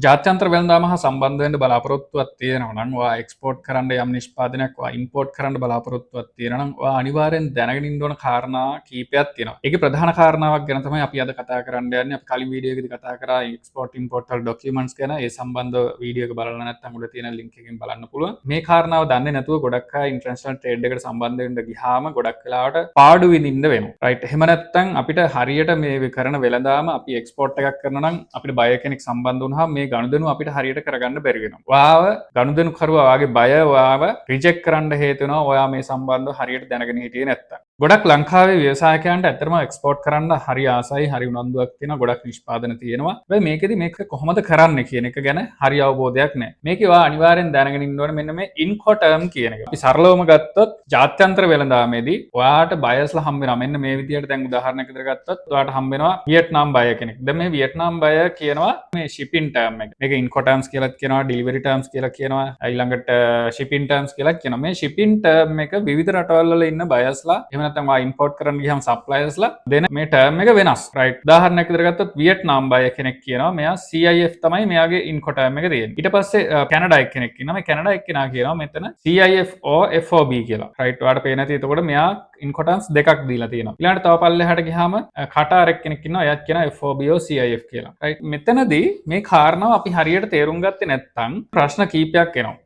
ජාත්‍යන්තර වෙළඳාම හා සම්බන්ධ වෙන්න බලාපොරොත්තුවක් තියෙනවා නම් ඔයා එක්ස්පෝර්ට් කරන්න යම් නිෂ්පාදනයක් ඔයා ඉම්පෝර්ට් කරන්න බලාපොරොත්තුවක් තියෙනවා නම් ඔයා අනිවාර්යෙන් දැනගෙන ඉන්න ඕන කාරණා කීපයක් තියෙනවා. ඒකේ ප්‍රධාන කාරණාවක් ගැන තමයි අපි අද කතා කරන්න යන්නේ. අපි කලින් වීඩියෝ එකේදී කතා කරා එක්ස්පෝර්ට් ඉම්පෝර්ට් වල ඩොකියුමන්ට්ස් ගැන. ඒ සම්බන්ධව වීඩියෝ එක බලලා නැත්නම් උඩ තියෙන ලින්ක් එකෙන් බලන්න පුළුවන්. මේ කාරණාව දන්නේ නැතුව ගොඩක් අය ඉන්ටර්නැෂනල් ට්‍රේඩ් එකට සම්බන්ධ වෙන්න ගියාම ගොඩක් වෙලාවට පාඩු විඳින්න වෙනවා. රයිට්. එහෙම නැත්නම් අපිට හරියට මේ කරන වෙළඳාම අපි එක්ස්පෝර්ට් එකක් කරනවා නම් අපිට බය කෙනෙක් සම්බන්ධ වුණාම මේ ගනුදෙනු අපිට හරියට කරගන්න බැරි වෙනවා. ඔයාව ගනුදෙනු කරුවා වාගේ බය ඔයාව රිජෙක්ට් කරන්න හේතු වෙනවා ඔයා මේ සම්බන්ධව හරියට දැනගෙන හිටියේ නැත්තම්. ගොඩක් ලංකාවේ ව්‍යවසායකයන්ට ඇත්තටම එක්ස්පෝර්ට් කරන්න හරි ආසයි, හරි උනන්දුවක් තියෙනවා, ගොඩක් නිෂ්පාදන තියෙනවා. හැබැයි මේකෙදි මේක කොහොමද කරන්නේ කියන එක ගැන හරි අවබෝධයක් නැහැ. මේකේ ඔයා අනිවාර්යෙන් දැනගෙන ඉන්න ඕනේ මෙන්න මේ ඉන්කොටර්ම් කියන එක. අපි සරලවම ගත්තොත් ජාත්‍යන්තර වෙළඳාමේදී ඔයාට බයර්ස්ලා හම්බ වෙනවා. මෙන්න මේ විදියට දැන් උදාහරණයක් විදිහට ගත්තොත් ඔයාට හම්බ වෙනවා වියට්නාම් බයර් කෙනෙක්. දැන් මේ වියට්නාම් බයර් කියනවා මේ shipping term එක. මේක incoterms කියලාත් කියනවා, delivery terms කියලා කියනවා, ඊළඟට shipping terms කියලාත් කියනවා. මේ shipping term එක විවිධ රටවල් වල ඉන්න බයර්ස්ලා එහෙම නැත්නම් ඔයා import කරන්න ගියාම suppliersලා දෙන මේ term එක වෙනස්. right. උදාහරණයක් විදිහට ගත්තොත් වියට්නාම් බයර් කෙනෙක් කියනවා මෙයා CIF තමයි මෙයාගේ incoterm එක තියෙන්නේ. ඊට පස්සේ කැනඩා කෙනෙක් ඉන්නවා. මේ කැනඩා එක්කෙනා කියනවා මෙතන CIF or FOB කියලා. right. ඔයාලට පේන නැති එතකොට මෙයා incoterms දෙකක් දීලා තියෙනවා. ඊළඟට තව පල්ලෙහාට ගියාම කටාර් කෙනෙක් ඉන්නවා. එයාත් කියනවා FOB or CIF කියලා. right. මෙතනදී මේ කාරණාව අපි හරියට තේරුම් ගත්තේ නැත්නම් ප්‍රශ්න කීපයක් එනවා.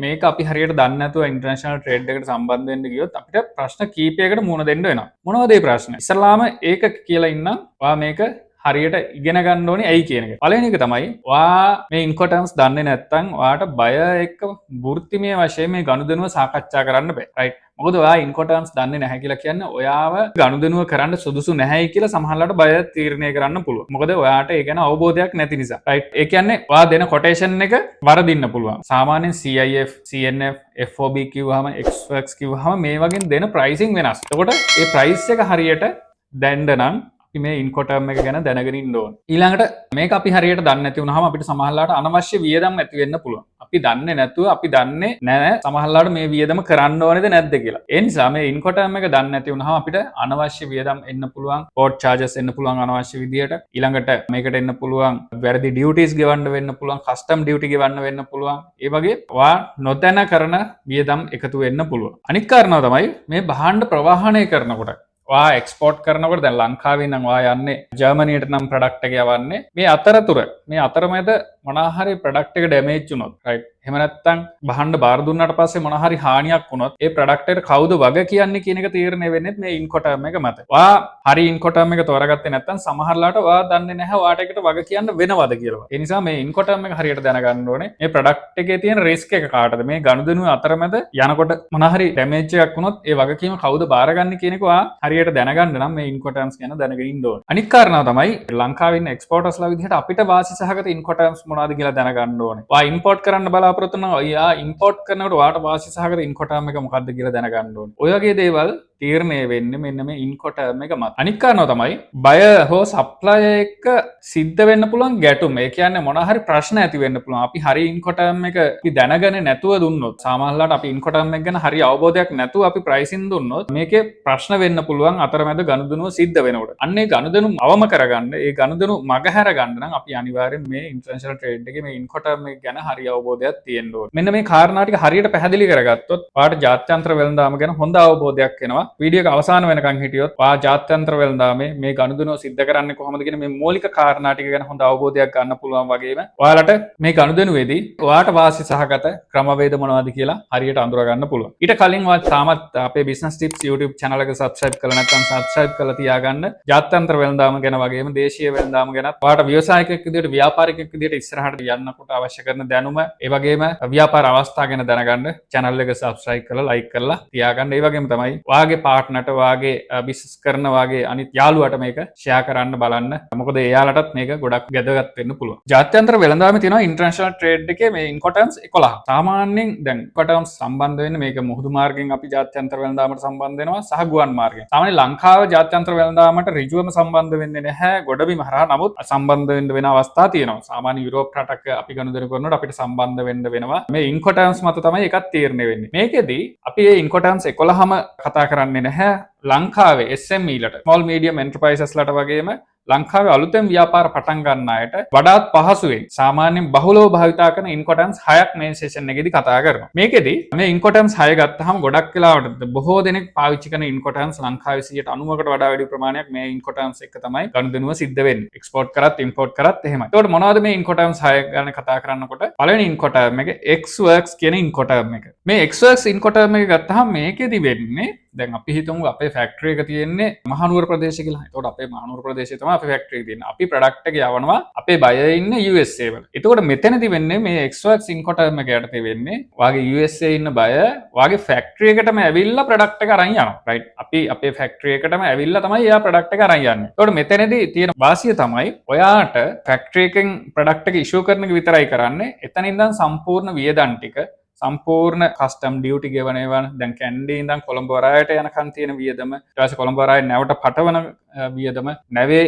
මේක අපි හරියට දන්නේ නැතුව ඉන්ටර්නැෂනල් ට්‍රේඩ් එකට සම්බන්ධ වෙන්න ගියොත් අපිට ප්‍රශ්න කීපයකට මුහුණ දෙන්න වෙනවා. මොනවද මේ ප්‍රශ්න? ඉස්සල්ලාම ඒක කියලා ඉන්නම් ඔයා මේක හරියට ඉගෙන ගන්න ඕනේ ඇයි කියන එක. පළවෙනි එක තමයි ඔයා මේ ඉන්කොටර්ම්ස් දන්නේ නැත්නම් ඔයාට බය එක්ක වෘත්තිමය වශයෙන් මේ ගනුදෙනුව සාකච්ඡා කරන්න බෑ. right. මොකද ඔයා ඉන්කොටර්ම්ස් දන්නේ නැහැ කියලා කියන්නේ ඔයාව ගනුදෙනුව කරන්න සුදුසු නැහැයි කියලා සමහරවිට බය තීරණය කරන්න පුළුවන්. මොකද ඔයාට ඒ ගැන අවබෝධයක් නැති නිසා. right. ඒ කියන්නේ ඔයා දෙන කොටේෂන් එක වරදින්න පුළුවන්. සාමාන්‍යයෙන් CIF, CNF, FOB කිව්වහම XWorks කිව්වහම මේ වගේ දෙන ප්‍රයිසිං වෙනස්. එතකොට මේ ප්‍රයිස් එක හරියට දැන්න නම් මේ ඉන්කොටර්ම් එක ගැන දැනගෙන ඉන්න ඕන. ඊළඟට මේක අපි හරියට දන්නේ නැති වුනහම අපිට සමහරවිට අනවශ්‍ය වියදම් ඇති වෙන්න පුළුවන්. අපි දන්නේ නැතුව අපි දන්නේ නැහැ සමහරවිට මේ වියදම කරන්න ඕනේද නැද්ද කියලා. ඒ නිසා මේ ඉන්කොටර්ම් එක දන්නේ නැති වුනහම අපිට අනවශ්‍ය වියදම් එන්න පුළුවන්. පෝට් චාර්ජස් එන්න පුළුවන් අනවශ්‍ය විදියට. ඊළඟට මේකට එන්න පුළුවන් වැරදි ඩියුටිස් ගෙවන්න වෙන්න පුළුවන්. කස්ටම් ඩියුටි ගෙවන්න වෙන්න පුළුවන්. ඒ වගේ ඔයා නොදැන කරන වියදම් එකතු වෙන්න පුළුවන්. අනිත් කාරණාව තමයි මේ භාණ්ඩ ප්‍රවාහනය කරනකොට ඔයා එක්ස්පෝර්ට් කරනකොට දැන් ලංකාවේ නම් ඔයා යන්නේ ජර්මනියට නම් ප්‍රොඩක්ට් එක යවන්නේ මේ අතරතුර මේ අතරමැද මොනවා හරි ප්‍රොඩක්ට් එක ඩැමේජ් වුණොත් right එහෙම නැත්නම් භාණ්ඩ බාර දුන්නාට පස්සේ මොනවා හරි හානියක් වුණොත් ඒ ප්‍රොඩක්ට් එකට කවුද වග කියන්නේ කියන එක තීරණය වෙන්නේ මේ ඉන්කොටර්ම් එක මත. ඔයා හරි ඉන්කොටර්ම් එක තෝරාගත්තේ නැත්නම් සමහරලාට ඔයා දන්නේ නැහැ ඔයාට ඒකට වග කියන්න වෙනවද කියලා. ඒ නිසා මේ ඉන්කොටර්ම් එක හරියට දැනගන්න ඕනේ. මේ ප්‍රොඩක්ට් එකේ තියෙන රිස්ක් එක කාටද? මේ ගනුදෙනුව අතරමැද යනකොට මොනවා හරි ඩැමේජ් එකක් වුණොත් ඒ වගකීම කවුද බාරගන්නේ කියන එක ඔයා හරියට දැනගන්න නම් මේ ඉන්කොටර්ම්ස් ගැන දැනගෙන ඉන්න ඕනේ. අනිත් කාරණාව තමයි ලංකාවේ ඉන්න එක්ස්පෝර්ටර්ස්ලා විදිහට අපිට වාසි සහගත ඉන්කොටර්ම්ස් මොනවද කියලා දැනගන්න ඕනේ. ඔයා ඉම්පෝර්ට් කරන්න බලාපොරොත්තු වෙනවා. ඔයා ඉම්පෝර්ට් කරනකොට ඔයාට වාසි සහගත ඉන්කොටර්ම් එක මොකක්ද කියලා දැනගන්න ඕනේ. ඔය වගේ දේවල් තීරණය වෙන්නේ මෙන්න මේ ඉන්කොටර්ම් එක මත. අනිත් කාරණාව තමයි බයර් හෝ සප්ලයර් එක්ක සිද්ධ වෙන්න පුළුවන් ගැටුම. ඒ කියන්නේ මොනවා හරි ප්‍රශ්න ඇති වෙන්න පුළුවන්. අපි හරි ඉන්කොටර්ම් එක අපි දැනගෙන නැතුව දුන්නොත් සාමාන්‍යයෙන් අපි ඉන්කොටර්ම් එක ගැන හරි අවබෝධයක් නැතුව අපි ප්‍රයිසින් දුන්නොත් මේකේ ප්‍රශ්න වෙන්න පුළුවන් අතරමැද ගනුදෙනුව සිද්ධ වෙනකොට. අන්න ඒ ගනුදෙනු අවම කරගන්න, ඒ ගනුදෙනු මගහැර ගන්න නම් අපි අනිවාර්යෙන් මේ ඉන්ටර්නැෂනල් ට්‍රේඩ් එකේ මේ ඉන්කොටර්ම් එක ගැන හරි අවබෝධයක් තියෙන්න ඕනේ. මෙන්න මේ කාරණා ටික හරියට පැහැදිලි කරගත්තොත් ඔයාලට ජාත්‍යන්තර වෙළඳාම ගැන හොඳ අවබෝධයක් එනවා. වීඩියෝ එක අවසාන වෙනකන් හිටියොත් ඔයා ජාත්‍යන්තර වෙළඳාමේ මේ ගනුදෙනුව සිද්ධ කරන්නේ කොහොමද කියන මේ මූලික කාරණා ටික ගැන හොඳ අවබෝධයක් ගන්න පුළුවන් වගේම ඔයාලට මේ ගනුදෙනුවේදී ඔයාට වාසි සහගත ක්‍රමවේද මොනවද කියලා හරියට අඳුර ගන්න පුළුවන්. ඊට කලින් ඔයා තාමත් අපේ business tips YouTube channel එක subscribe කරලා නැත්නම් subscribe කරලා තියාගන්න. ජාත්‍යන්තර වෙළඳාම ගැන වගේම දේශීය වෙළඳාම ගැන ඔයාට ව්‍යවසායකයෙක් විදිහට ව්‍යාපාරිකයෙක් විදිහට ඉස්සරහට යන්නකොට අවශ්‍ය කරන දැනුම ඒ වගේම ව්‍යාපාර අවස්ථා ගැන දැනගන්න channel එක subscribe කරලා like කරලා තියාගන්න. ඒ වගේම තමයි ඔයාගේ partner වාගේ බිස්නස් කරන වාගේ අනිත් යාළුවට මේක ෂෙයා කරන්න බලන්න. මොකද එයාලටත් මේක ගොඩක් වැදගත් වෙන්න පුළුවන්. ජාත්‍යන්තර වෙළඳාමේ තියෙනවා ඉන්ටර්නැෂනල් ට්‍රේඩ් එකේ මේ ඉන්කොටර්ම්ස් 11. සාමාන්‍යයෙන් දැන් ඉන්කොටර්ම්ස් සම්බන්ධ වෙන්නේ මේක මුහුදු මාර්ගයෙන් අපි ජාත්‍යන්තර වෙළඳාමට සම්බන්ධ වෙනවා සහ ගුවන් මාර්ගයෙන්. සාමාන්‍යයෙන් ලංකාව ජාත්‍යන්තර වෙළඳාමට ඍජුවම සම්බන්ධ වෙන්නේ නැහැ. ගොඩබිම හරහා නමුත් සම්බන්ධ වෙන්න වෙන අවස්ථා තියෙනවා. සාමාන්‍ය යුරෝප් රටක අපි ගනුදෙනු කරනකොට අපිට සම්බන්ධ වෙන්න වෙනවා. මේ ඉන්කොටර්ම්ස් මත තමයි එකක් තීරණය වෙන්නේ. මේකෙදී අපි මේ ඉන්කොටර්ම්ස් 11ම කතා කරන්නේ නැහැ. ලංකාවේ SME ලට small medium enterprises ලට වගේම ලංකාවේ අලුතෙන් ව්‍යාපාර පටන් ගන්න අයට වඩාත් පහසුවෙන් සාමාන්‍යයෙන් බහුලව භාවිතා කරන ඉන්කොටන්ස් 6ක් මේ සෙෂන් එකේදී කතා කරනවා. මේකෙදි මේ ඉන්කොටන්ස් 6 ගත්තාම ගොඩක් වෙලාවට බොහෝ දෙනෙක් පාවිච්චි කරන ඉන්කොටන්ස් ලංකාවේ 90%කට වඩා වැඩි ප්‍රමාණයක් මේ ඉන්කොටන්ස් එක තමයි ගනුදෙනුව සිද්ධ වෙන්නේ. එක්ස්පෝර්ට් කරත් ඉම්පෝර්ට් කරත් එහෙමයි. ඒකට මොනවද මේ ඉන්කොටන්ස් 6 ගැන කතා කරනකොට පළවෙනි ඉන්කොටර්ම් එක Xworks කියන ඉන්කොටර්ම් එක. මේ Xworks ඉන්කොටර්ම් එක ගත්තාම මේකෙදි වෙන්නේ දැන් අපි හිතමු අපේ ෆැක්ටරි එක තියෙන්නේ මහනුවර ප්‍රදේශය කියලා. ඒකට අපේ මහනුවර ප්‍රදේශයේ තමයි අපේ ෆැක්ටරි එක තියෙන්නේ. අපි ප්‍රොඩක්ට් එක යවනවා අපේ බයර් ඉන්නේ USA වල. ඒකට මෙතනදි වෙන්නේ මේ Xworks ඉන්කොටර්ම් එක යටතේ වෙන්නේ වාගේ USA ඉන්න බයර් වාගේ ෆැක්ටරි එකටම ඇවිල්ලා ප්‍රොඩක්ට් එක අරන් යනවා. රයිට්. අපි අපේ ෆැක්ටරි එකටම ඇවිල්ලා තමයි එයා ප්‍රොඩක්ට් එක අරන් යන්නේ. ඒකට මෙතනදී තියෙන වාසිය තමයි ඔයාට ෆැක්ටරි එකෙන් ප්‍රොඩක්ට් එක ඉෂුව කරන එක විතරයි කරන්නේ. එතන ඉඳන් සම්පූර්ණ වියදම් ටික සම්පූර්ණ කස්ටම් ඩියුටි ගෙවනවා. දැන් කැන්ඩි ඉඳන් කොළඹ වරායට යනකන් තියෙන වියදම, ඊට පස්සේ කොළඹ වරායේ නැවට පටවන වියදම, නැවේ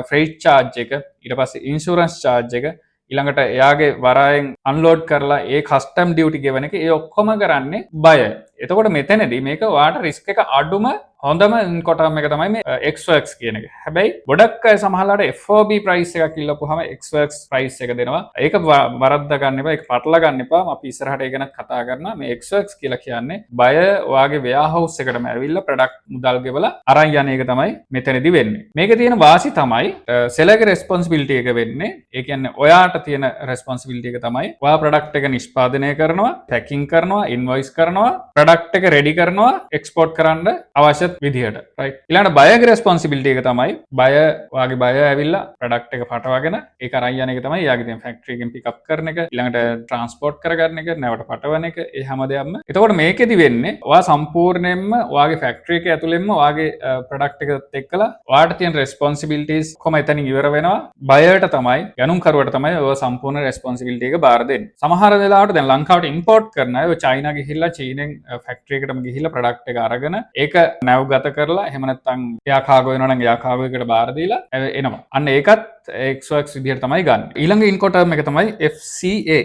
ෆ්‍රේට් චාර්ජ් එක, ඊට පස්සේ ඉන්ෂුරන්ස් චාර්ජ් එක, ඊළඟට එයාගේ වරායෙන් අන්ලෝඩ් කරලා ඒ කස්ටම් ඩියුටි ගෙවන එක, ඒ ඔක්කොම කරන්නේ බයර්. එතකොට මෙතනදී මේක ඔයාට රිස්ක් එක අඩුම හොඳම ඉන්කොටර්ම් එක තමයි මේ Xworks කියන එක. හැබැයි ගොඩක් අය සමහරලාට FOB ප්‍රයිස් එකක් ඉල්ලපුවාම Xworks ප්‍රයිස් එක දෙනවා. ඒක වරද්ද ගන්න එපා. ඒක පටල ගන්න එපා. අපි ඉස්සරහට ඒ ගැන කතා කරනවා. මේ Xworks කියලා කියන්නේ බයර් ඔයාගේ වෙයාහවුස් එකටම ඇවිල්ලා ප්‍රොඩක්ට් මුදල් ගෙවලා අරන් යන එක තමයි මෙතනදී වෙන්නේ. මේකේ තියෙන වාසි තමයි සෙලර්ගේ රෙස්පොන්සිබිලිටි එක වෙන්නේ. ඒ කියන්නේ ඔයාට තියෙන රෙස්පොන්සිබිලිටි එක තමයි ඔයා ප්‍රොඩක්ට් එක නිෂ්පාදනය කරනවා, පැකින් කරනවා, ඉන්වොයිස් කරනවා, ප්‍රොඩක්ට් එක රෙඩි කරනවා, එක්ස්පෝර්ට් කරන්න අවශ්‍ය විදිහට. රයිට්. ඊළඟට බයර්ගේ රෙස්පොන්සිබිලිටි එක තමයි බයර් වාගේ බයර් ඇවිල්ලා ප්‍රොඩක්ට් එක පටවගෙන ඒක අරන් යන එක තමයි එයාගේ තියෙන ෆැක්ටරි එකෙන් පිකප් කරන එක, ඊළඟට ට්‍රාන්ස්පෝර්ට් කරගන්න එක, නැවට පටවන එක, ඒ හැම දෙයක්ම. එතකොට මේකෙදි වෙන්නේ ඔයා සම්පූර්ණයෙන්ම ඔයාගේ ෆැක්ටරි එක ඇතුළෙන්ම ඔයාගේ ප්‍රොඩක්ට් එකත් එක්කලා ඔයාට තියෙන රෙස්පොන්සිබිලිටිස් කොහොම එතනින් ඉවර වෙනවා. බයර්ට තමයි, ගනුම්කරුවට තමයි ඔය සම්පූර්ණ රෙස්පොන්සිබිලිටි එක බාර දෙන්නේ. සමහර වෙලාවට දැන් ලංකාවට ඉම්පෝර්ට් කරන අය ඔය චයිනා ගිහිල්ලා චීනෙන් ෆැක්ටරි එකටම ගිහිල්ලා ප්‍රොඩක්ට් එක අරගෙන ඒක නැව් ගත කරලා එහෙම නැත්නම් එයා කාගෝ වෙනවා නම් එයා කාගෝ එකට බාර දීලා එනවා. අන්න ඒකත් Xworks විදිහට තමයි ගන්න. ඊළඟ ඉන්කොටර්ම් එක තමයි FCA.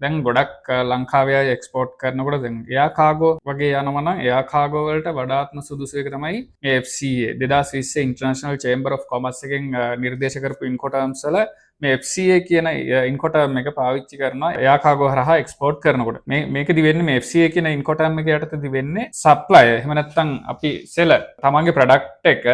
දැන් ගොඩක් ලංකාවේ අය එක්ස්පෝර්ට් කරනකොට දැන් එයා කාගෝ වගේ යනවා නම් එයා කාගෝ වලට වඩාත්ම සුදුසු එක තමයි මේ FCA 2020 International Chamber of Commerce එකෙන් නිර්දේශ කරපු ඉන්කොටර්ම්ස් වල මේ FCA කියන ඉන්කොටර්ම් එක පාවිච්චි කරනවා එයා කාගෝ හරහා එක්ස්පෝර්ට් කරනකොට. මේකෙදි වෙන්නේ මේ FCA කියන ඉන්කොටර්ම් එක යටතේදී වෙන්නේ සප්ලයර් එහෙම නැත්නම් අපි සෙලර් තමන්ගේ ප්‍රොඩක්ට් එක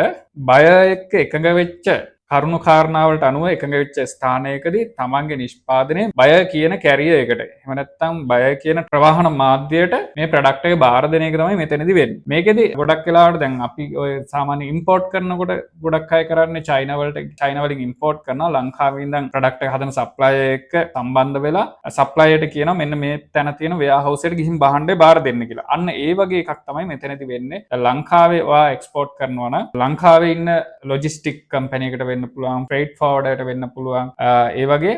බයර් එක්ක එකඟ වෙච්ච කරුණු කාරණාවලට අනුව එකඟ වෙච්ච ස්ථානයකදී තමන්ගේ නිෂ්පාදනය බයර් කියන කැරියර් එකට එහෙම නැත්නම් බයර් කියන ප්‍රවාහන මාධ්‍යයට මේ ප්‍රොඩක්ට් එක බාර දෙන එක තමයි මෙතනදී වෙන්නේ. මේකෙදි ගොඩක් වෙලාවට දැන් අපි ඔය සාමාන්‍ය ඉම්පෝර්ට් කරනකොට ගොඩක් අය කරන්නේ චයිනා වලින් ඉම්පෝර්ට් කරනවා ලංකාවේ ඉඳන් ප්‍රොඩක්ට් එක හදන සප්ලයර් එක්ක සම්බන්ධ වෙලා සප්ලයර්ට කියනවා මෙන්න මේ තැන තියෙන වෙයාහවුස් එකට ගිහින් බහණ්ඩේ බාර දෙන්න කියලා. අන්න ඒ වගේ එකක් තමයි මෙතනදී වෙන්නේ. ලංකාවේ ඔයා එක්ස්පෝර්ට් කරනවා නම් ලංකාවේ ඉන්න ලොජිස්ටික් කම්පැනි එකකට වෙන්න පුළුවන්, ෆ්‍රේට් ෆෝවර්ඩර්ට වෙන්න පුළුවන්. ඒ වගේ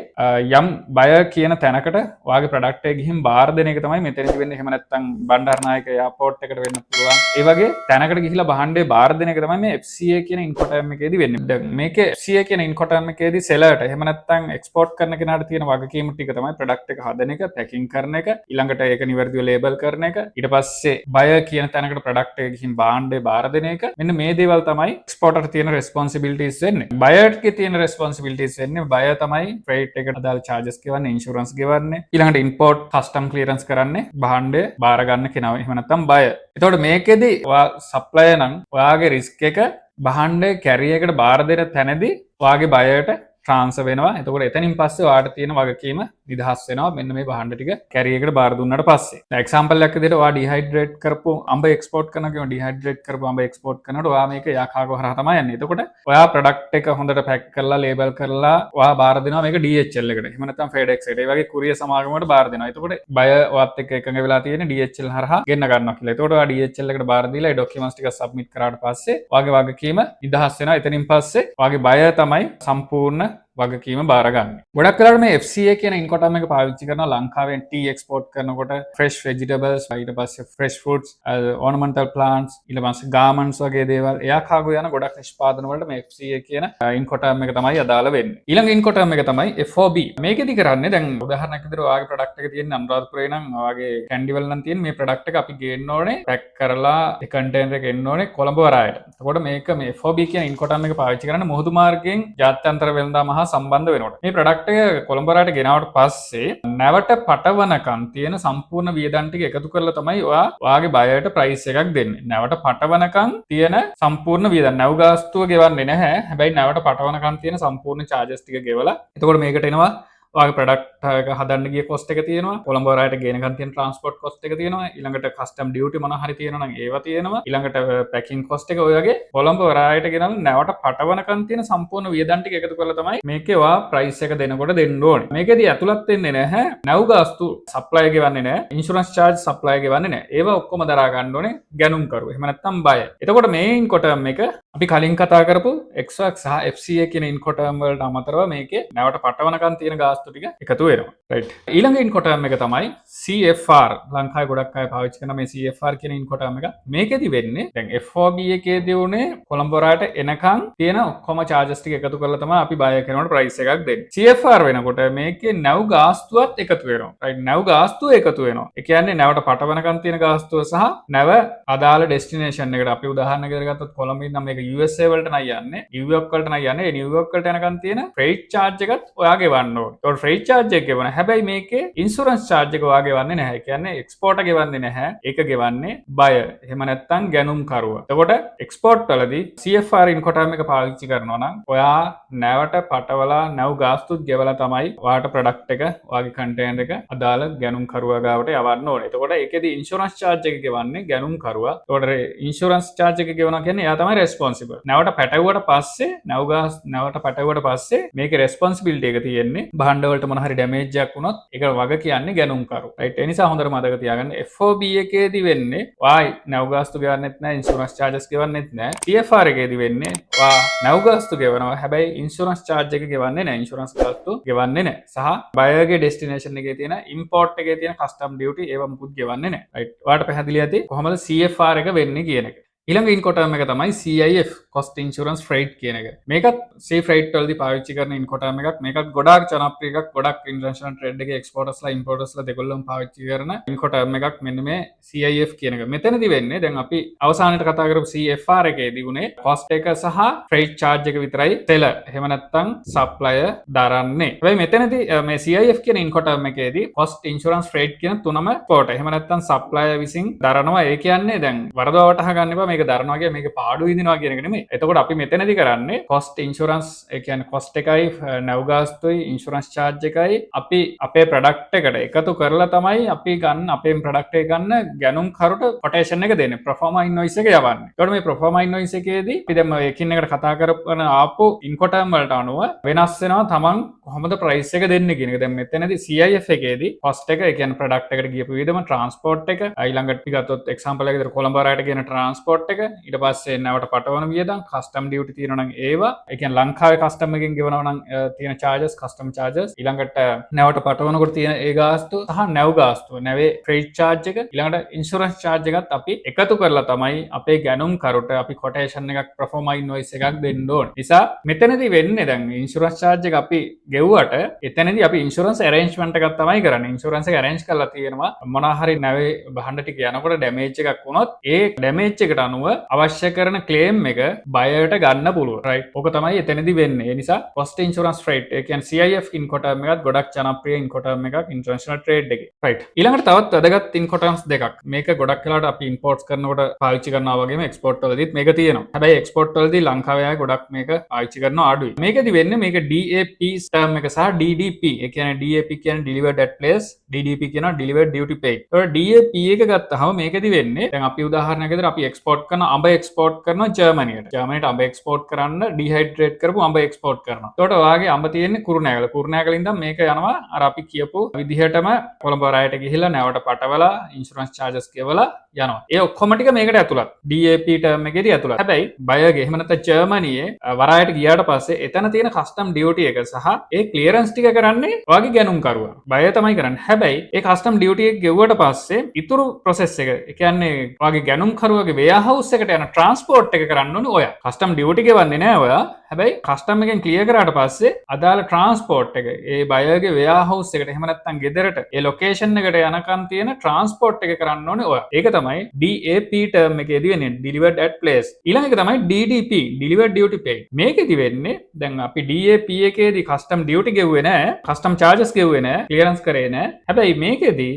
යම් බයර් කියන තැනකට ඔයාගේ ප්‍රොඩක්ට් එක ගිහින් බාර දෙන එක තමයි මෙතනදී වෙන්නේ. එහෙම නැත්නම් බණ්ඩාරනායක එයාපෝට් එකට වෙන්න පුළුවන්. ඒ වගේ තැනකට ගිහිලා බහණ්ඩේ බාර දෙන එක තමයි මේ FCA කියන ඉන්කොටර්ම් එකේදී වෙන්නේ. දැන් මේකේ FCA කියන ඉන්කොටර්ම් එකේදී සෙලර්ට එහෙම නැත්නම් එක්ස්පෝර්ට් කරන කෙනාට තියෙන වගකීම් ටික තමයි ප්‍රොඩක්ට් එක හදන එක, පැකින් කරන එක, ඊළඟට ඒක නිවැරදිව ලේබල් කරන එක, ඊට පස්සේ බයර් කියන තැනකට ප්‍රොඩක්ට් එක ගිහින් බාණ්ඩේ බාර දෙන එක. මෙන්න මේ දේවල් තමයි එක්ස්පෝර්ටර්ට තියෙන රෙස්පොන්සිබිලිටිස් වෙන්නේ. බයර්ට්ගේ තියෙන රෙස්පොන්සිබිලිටිස් වෙන්නේ බයර් තමයි ෆ්‍රේට් එකට අදාළ චාර්ජස් ගෙවන්නේ, ඉන්ෂුරන්ස් ගෙවන්නේ, ඊළඟට ඉම්පෝර්ට් කස්ටම් ක්ලියරන්ස් කරන්නේ, බාණ්ඩේ බාර ගන්න කෙනා. එහෙම නැත්නම් බයර්. එතකොට මේකෙදි ඔයා සප්ලයර් නම් ඔයාගේ රිස්ක් එක බහණ්ඩේ කැරියර් එකට බාර දෙන තැනදී ඔයාගේ බයර්ට ට්‍රාන්ස්ෆර් වෙනවා. එතකොට එතනින් පස්සේ ඔයාට තියෙන වගකීම නිදහස් වෙනවා. මෙන්න මේ බහණ්ඩ ටික කැරියර් එකට බාර දුන්නාට පස්සේ. දැන් එක්සැම්පල් එකක් විදිහට ඔයා ඩිහයිඩ්‍රේට් කරපු අඹ එක්ස්පෝර්ට් කරනවා කියමු. ඩිහයිඩ්‍රේට් කරපු අඹ එක්ස්පෝර්ට් කරනකොට ඔයා මේක යාකාගෝ හරහා තමයි යන්නේ. එතකොට ඔයා ප්‍රොඩක්ට් එක හොඳට පැක් කරලා ලේබල් කරලා ඔයා බාර දෙනවා මේක DHL එකට. එහෙම නැත්නම් FedEx එකට. ඒ වගේ කුරියර් සමාගමකට බාර දෙනවා. එතකොට බයර් ඔයත් එක්ක එකඟ වෙලා තියෙන DHL හරහා ගෙන්න ගන්නවා කියලා. එතකොට ඔයා DHL එකට බාර දීලා ඒ ඩොකියුමන්ට්ස් ටික සබ්මිට් කරාට පස්සේ ඔයාගේ වගකීම නිදහස් වෙනවා. එතනින් පස්සේ ඔයාගේ බයර් තමයි සම්පූර්ණ වගකීම බාරගන්න. ගොඩක් වෙලාවට මේ FCA කියන ඉන්කොටම් එක පාවිච්චි කරනවා ලංකාවෙන් ටී එක්ස්පෝර්ට් කරනකොට ෆ්‍රෙෂ් වෙජිටබල්ස් ඊට පස්සේ ෆ්‍රෙෂ් ෆෘට්ස් ඕර්නමන්ටල් ප්ලාන්ට්ස් ඊට පස්සේ ගාමන්ට්ස් වගේ දේවල් එයා කාගෝ යන ගොඩක් නිෂ්පාදන වලට මේ FCA කියන ඉන්කොටම් එක තමයි අදාළ වෙන්නේ. ඊළඟ ඉන්කොටම් එක තමයි FOB. මේකෙදි කරන්නේ දැන් උදාහරණයක් විදිහට ඔයාගේ ප්‍රොඩක්ට් එක තියෙන අනුරාධපුරේ නම් ඔයාගේ කැන්ඩි වල නම් තියෙන මේ ප්‍රොඩක්ට් එක අපි ගේන්න ඕනේ පැක් කරලා ඒ කන්ටේනර් එක එන්න ඕනේ කොළඹ වරායට. එතකොට මේක මේ FOB කියන ඉන්කොටම් එක පාවිච්චි කරන්නේ මුහුදු මාර්ගයෙන් ජාත්‍යන්තර වෙළඳාම හා සම්බන්ධ වෙනකොට. මේ ප්‍රොඩක්ට් එක කොළඹ වරායට ගෙනාවට පස්සේ නැවට පටවනකන් තියෙන සම්පූර්ණ වියදම් ටික එකතු කරලා තමයි ඔයාගේ බයර්ට ප්‍රයිස් එකක් දෙන්නේ. නැවට පටවනකන් තියෙන සම්පූර්ණ වියදම් නැව් ගාස්තුව ගෙවන්නේ නැහැ. හැබැයි නැවට පටවනකන් තියෙන සම්පූර්ණ charges ටික ගෙවලා එතකොට මේකට එනවා ඔයාගේ ප්‍රොඩක්ට් එක හදන්න ගිය කොස්ට් එක තියෙනවා කොළඹ වරායට ගෙනගන්න තියෙන ට්‍රාන්ස්පෝර්ට් කොස්ට් එක තියෙනවා ඊළඟට කස්ටම් ඩියුටි මොනවා හරි තියෙනවා නම් ඒවා තියෙනවා ඊළඟට පැකින් කොස්ට් එක ඔය වගේ කොළඹ වරායට ගෙනල්ලා නැවට පටවනකන් තියෙන සම්පූර්ණ වියදම් ටික එකතු කරලා තමයි මේකේ ඔයා ප්‍රයිස් එක දෙනකොට දෙන්න ඕනේ. මේකෙදී ඇතුළත් වෙන්නේ නැහැ නැව් ගාස්තු සප්ලයි ගෙවන්නේ නැහැ ඉන්ෂුරන්ස් charge සප්ලයි ගෙවන්නේ නැහැ. ඒවා ඔක්කොම දරා ගන්න ඕනේ ගැනුම් කරුව. එහෙම නැත්නම් බය. එතකොට මේ ඉන්කොටම් එක අපි කලින් කතා කරපු XWAC සහ FCA කියන ඉන්කොටම් වලට අමතරව මේකේ නැවට පටවනකන් තියෙන ගාස්තු ටික එකතු වෙනවා. රයිට්. ඊළඟ ඉන්කොටම් එක තමයි CFR. ලංකාවේ ගොඩක් අය පාවිච්චි කරන මේ CFR කියන ඉන්කොටම් එක. මේකෙදි වෙන්නේ දැන් FOB එකේදී උනේ කොළඹ වරායට එනකන් තියෙන ඔක්කොම charges ටික එකතු කරලා තමයි අපි බය කරනකොට price එකක් දෙන්නේ. CFR වෙනකොට මේකේ නැව් ගාස්තුවත් එකතු වෙනවා. රයිට්. නැව් ගාස්තුව එකතු වෙනවා. ඒ කියන්නේ නැවට පටවනකන් තියෙන ගාස්තුව සහ නැව අදාළ destination එකට අපි උදාහරණයකට ගත්තොත් කොළඹින් නම් මේක USA වලට නම් යන්නේ. New York වලට නම් යන්නේ. New York වලට යනකන් තියෙන freight charge එකත් ඔයා ගෙවන්න ඕනේ. ඒකට freight charge එක ගෙවන. හැබැයි මේකේ insurance charge එක ඔයා ගෙවන්නේ නැහැ. ඒ කියන්නේ export එක ගෙවන්නේ නැහැ. ඒක ගෙවන්නේ buyer. එහෙම නැත්නම් ගැනුම් කරුවා. එතකොට export වලදී CFR ඉන්කොටම් එක පාවිච්චි කරනවා නම් ඔයා නැවට පටවලා නැව් ගාස්තුත් ගෙවලා තමයි ඔයාට product එක ඔයාගේ container එක අදාළ ගැනුම් කරුවා ගාවට යවන්න ඕනේ. එතකොට ඒකෙදී insurance charge එක ගෙවන්නේ ගැනුම් කරුවා. එතකොට insurance charge එක ගෙවනවා කියන්නේ එයා තමයි responsible. නැවට පැටවුවට පස්සේ නැවට පැටවුවට පස්සේ මේකේ responsibility එක තියෙන්නේ භාණ්ඩවලට මොන හරි damage එකක් වුණොත් ඒක වග කියන්නේ ගැනුම්කරු. රයිට්. ඒ නිසා හොඳට මතක තියාගන්න FOB එකේදී වෙන්නේ වායි නැව් ගාස්තු ගෙවන්නෙත් නැහැ insurance charges ගෙවන්නෙත් නැහැ. CFR එකේදී වෙන්නේ වා නැව් ගාස්තු ගෙවනවා. හැබැයි insurance charge එක ගෙවන්නේ නැහැ. insurance ගාස්තු ගෙවන්නේ නැහැ. සහ බයර්ගේ destination එකේ තියෙන import එකේ තියෙන custom duty ඒවා මුකුත් ගෙවන්නේ නැහැ. රයිට්. ඔයාලට පැහැදිලි ඇති කොහොමද CFR එක වෙන්නේ කියන එක. ඊළඟ ඉන්කොටම් එක තමයි CIF cost insurance freight කියන එක. මේකත් sea freight වලදී පාවිච්චි කරන ඉන්කොටම් එකක්. මේකත් ගොඩාක් ජනප්‍රිය එකක්. ගොඩක් international trade එකේ exportersලා importersලා දෙකොල්ලම පාවිච්චි කරන ඉන්කොටම් එකක් මෙන්න මේ CIF කියන එක. මෙතනදී වෙන්නේ දැන් අපි අවසානයේ කතා කරපු CFR එකේදී උනේ cost එක සහ freight charge එක විතරයි seller. එහෙම නැත්නම් supplier දරන්නේ. හැබැයි මෙතනදී මේ CIF කියන ඉන්කොටම් එකේදී cost insurance freight කියන තුනම කොට. එහෙම නැත්නම් supplier විසින් දරනවා. ඒ කියන්නේ දැන් වරදවා වටහා ගන්න එපා. මේක දරනවා කියන්නේ මේක පාඩු විඳිනවා කියන එක නෙමෙයි. එතකොට අපි මෙතනදී කරන්නේ cost insurance ඒ කියන්නේ cost එකයි නැව් ගාස්තුයි insurance charge එකයි අපි අපේ product එකට එකතු කරලා තමයි අපි ගන්න අපේ product එක ගන්න ගැනුම් කරුට quotation එක දෙන්නේ. performa invoice එක යවන්නේ. එතකොට මේ performa invoice එකේදී අපි දැන් එකින් එකට කතා කරපන ආපු ඉන්කොටම් වලට අනුව වෙනස් වෙනවා තමන් කොහොමද price එක දෙන්නේ කියන එක. දැන් මෙතනදී CIF එකේදී cost එක ඒ කියන්නේ product එකට ගියපු විදිහම transport එක ඊළඟට අපි ගත්තොත් example එකකට කොළඹ වරායට කියන transport එක ඊට පස්සේ නැවට පටවන වියදම් කස්ටම් ඩියුටි තියෙනවා නම් ඒවා ඒ කියන්නේ ලංකාවේ කස්ටම් එකෙන් ගෙවනවා නම් තියෙන charges කස්ටම් charges ඊළඟට නැවට පටවනකොට තියෙන ඒ ගාස්තු සහ නැව් ගාස්තු නැවේ freight charge එක ඊළඟට insurance charge එකත් අපි එකතු කරලා තමයි අපේ ගැනුම් කරුට අපි quotation එකක් performa invoice එකක් දෙන්න ඕනේ. නිසා මෙතනදී වෙන්නේ දැන් insurance charge එක අපි ගෙව්වට එතනදී අපි insurance arrangement එකක් තමයි කරන්නේ. insurance එක arrange කරලා තියෙනවා මොනවා හරි නැවේ භාණ්ඩ ටික යනකොට damage එකක් වුණොත් ඒ damage එකට අනුව අවශ්‍ය කරන ක්ලේම් එක බයර්ට ගන්න පුළුවන්. රයිට්. ඕක තමයි එතනදී වෙන්නේ. ඒ නිසා cost insurance freight ඒ කියන්නේ CIF ඉන්කොටම් එකත් ගොඩක් ජනප්‍රිය ඉන්කොටම් එකක් international trade එකේ. රයිට්. ඊළඟට තවත් වැදගත් ඉන්කොටම්ස් දෙකක්. මේක ගොඩක් වෙලාවට අපි imports කරනකොට පාවිච්චි කරනවා වගේම export වලදීත් මේක තියෙනවා. හැබැයි export වලදී ලංකාවේ අය ගොඩක් මේක පාවිච්චි කරනවා අඩුයි. මේකෙදි වෙන්නේ මේක DAP term එක සහ DDP. ඒ කියන්නේ DAP කියන්නේ delivered at place, DDP කියනවා delivered duty paid. ඒතකොට DAP එක ගත්තාම මේකෙදි වෙන්නේ දැන් අපි උදාහරණයක් විදිහට අපි export එක්ස්පෝර්ට් කරන අඹ එක්ස්පෝර්ට් කරනවා ජර්මනියට. ජර්මනියට අඹ එක්ස්පෝර්ට් කරන්න ඩිහයිඩ්‍රේට් කරපු අඹ එක්ස්පෝර්ට් කරනවා. එතකොට ඔයාගේ අඹ තියෙන්නේ කුරුණෑගල. කුරුණෑගල ඉඳන් මේක යනවා අර අපි කියපු විදිහටම කොළඹ වරායට ගිහිල්ලා නැවට පටවලා ඉන්ෂුරන්ස් චාර්ජස් ගෙවලා යනවා. ඒ ඔක්කොම ටික මේකට ඇතුළත්. DAP ටර්ම් එකේදී ඇතුළත්. හැබැයි බයගේ එහෙම නැත්නම් ජර්මනියේ වරායට ගියාට පස්සේ එතන තියෙන කස්ටම් ඩියුටි එක සහ ඒ ක්ලියරන්ස් ටික කරන්නේ ඔයාගේ ගැනුම්කරුවා. බය තමයි කරන්නේ. හැබැයි ඒ කස්ටම් ඩියුටි එක ගෙවුවට පස්සේ ඉතුරු ප්‍රොසෙස් එක ඒ කියන්නේ ඔයාගේ ගැනුම්කරුවගේ වෙයාහවුස් එකට යන ට්‍රාන්ස්පෝර්ට් එක කරන්න ඕනේ ඔයා. කස්ටම් ඩියුටි ගෙවන්නේ නෑ ඔයා. හැබැයි කස්ටම් එකෙන් ක්ලියර් කරාට පස්සේ අදාළ ට්‍රාන්ස්පෝර්ට් එක ඒ බයගේ වෙයාහවුස් එකට එහෙම නැත්නම් ගෙදරට ඒ ලොකේෂන් එකට යනකන් තියෙන ට්‍රාන්ස්පෝර්ට් එක කරන්න ඕනේ ඔයා. ඒක තමයි DAP ටර්ම් එකේදී වෙන්නේ delivered at place. ඊළඟ එක තමයි DDP delivered duty paid. මේකෙදි වෙන්නේ දැන් අපි DAP එකේදී කස්ටම් ඩියුටි ගෙවුවේ නෑ, කස්ටම් චාර්ජස් ගෙවුවේ නෑ, ක්ලියරන්ස් කරේ නෑ. හැබැයි මේකෙදි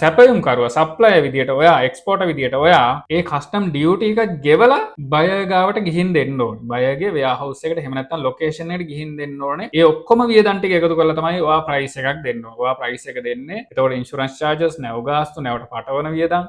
සැපයුම් කරුවා සප්ලයර් විදියට ඔයා එක්ස්පෝර්ටර් විදියට ඔයා ඒ කස්ටම් ඩියුටි එක ගෙවලා බයර් ගාවට ගිහින් දෙන්න ඕනේ. බයර්ගේ වෙයාහවුස් එකට එහෙම නැත්නම් ලොකේෂන් එකට ගිහින් දෙන්න ඕනේ. ඒ ඔක්කොම වියදම් ටික එකතු කරලා තමයි ඔයා ප්‍රයිස් එකක් දෙන්න ඕනේ. ඔයා ප්‍රයිස් එක දෙන්නේ. එතකොට ඉන්ෂුරන්ස් චාර්ජස්, නැව ගාස්තු, නැවට පටවන වියදම්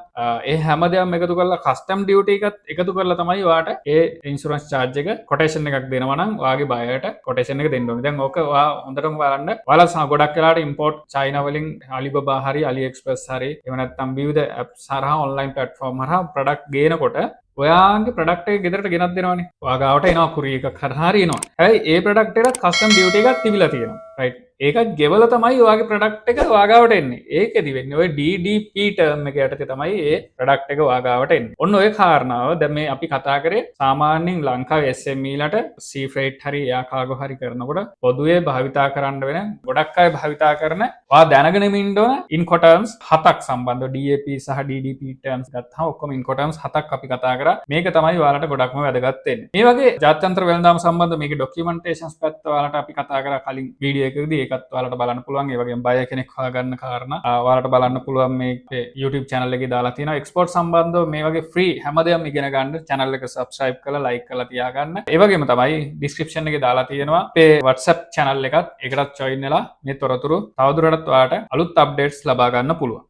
ඒ හැමදේම එකතු කරලා කස්ටම් ඩියුටි එකත් එකතු කරලා තමයි ඔයාට ඒ ඉන්ෂුරන්ස් චාර්ජ් එක කොටේෂන් එකක් දෙනවා නම් ඔයාගේ බයර්ට කොටේෂන් එක දෙන්න ඕනේ. දැන් ඕක ඔයා හොඳටම බලන්න. ඔයාලා ගොඩක් වෙලාවට ඉම්පෝර්ට් චයිනා වලින් Alibaba හරි AliExpress හරි එහෙම නැත්නම් විවිධ ඇප්ස් හරහා ඔන්ලයින් ප්ලැට්ෆෝම් හරහා ප්‍රොඩක්ට් ගේනකොට ඔයාගේ ප්‍රොඩක්ට් එක ගෙදරට ගෙනත් දෙනවනේ. ඔයා ගාවට එනවා කුරිය එකක් හරහා එනවා. හැබැයි ඒ ප්‍රොඩක්ට් එකට කස්ටම් ඩියුටි එකක් තිබිලා තියෙනවා. රයිට්. ඒකත් ගෙවලා තමයි ඔයාගේ ප්‍රොඩක්ට් එක ඔයා ගාවට එන්නේ. ඒකෙදි වෙන්නේ ඔය DDP ටර්ම් එක යටතේ තමයි ඒ ප්‍රොඩක්ට් එක ඔයා ගාවට එන්නේ. ඔන්න ඔය කාරණාව දැන් මේ අපි කතා කරේ සාමාන්‍යයෙන් ලංකාවේ SME ලට sea freight හරි air cargo හරි කරනකොට පොදුවේ භාවිතා කරන්න වෙන ගොඩක් අය භාවිතා කරන ඔයා දැනගෙන ඉන්න ඕන Incoterms 7ක් සම්බන්ධව DAP සහ DDP terms ගත්තාම ඔක්කොම Incoterms 7ක් අපි කතා කරා. මේක තමයි ඔයාලට ගොඩක්ම වැදගත් වෙන්නේ. මේ වගේ ජාත්‍යන්තර වෙළඳාම සම්බන්ධ මේකේ ડોකියුමන්ටේෂන්ස් පැත්ත ඔයාලට අපි කතා කරා කලින් වීඩියෝ එකකදී. ඒකත් ඔයාලට බලන්න පුළුවන්. ඒ වගේම බය කෙනෙක් හොයාගන්න කාරණා ඔයාලට බලන්න පුළුවන් මේ YouTube channel එකේ දාලා තියෙනවා. එක්ස්පෝර්ට් සම්බන්ධව මේ වගේ free හැමදේම ඉගෙන ගන්න channel එක subscribe කරලා like කරලා තියාගන්න. ඒ වගේම තමයි description එකේ දාලා තියෙනවා අපේ WhatsApp channel එකත්. ඒකටත් join වෙලා මේ තොරතුරු තවදුරටත් ඔයාලට අලුත් updates ලබා ගන්න පුළුවන්.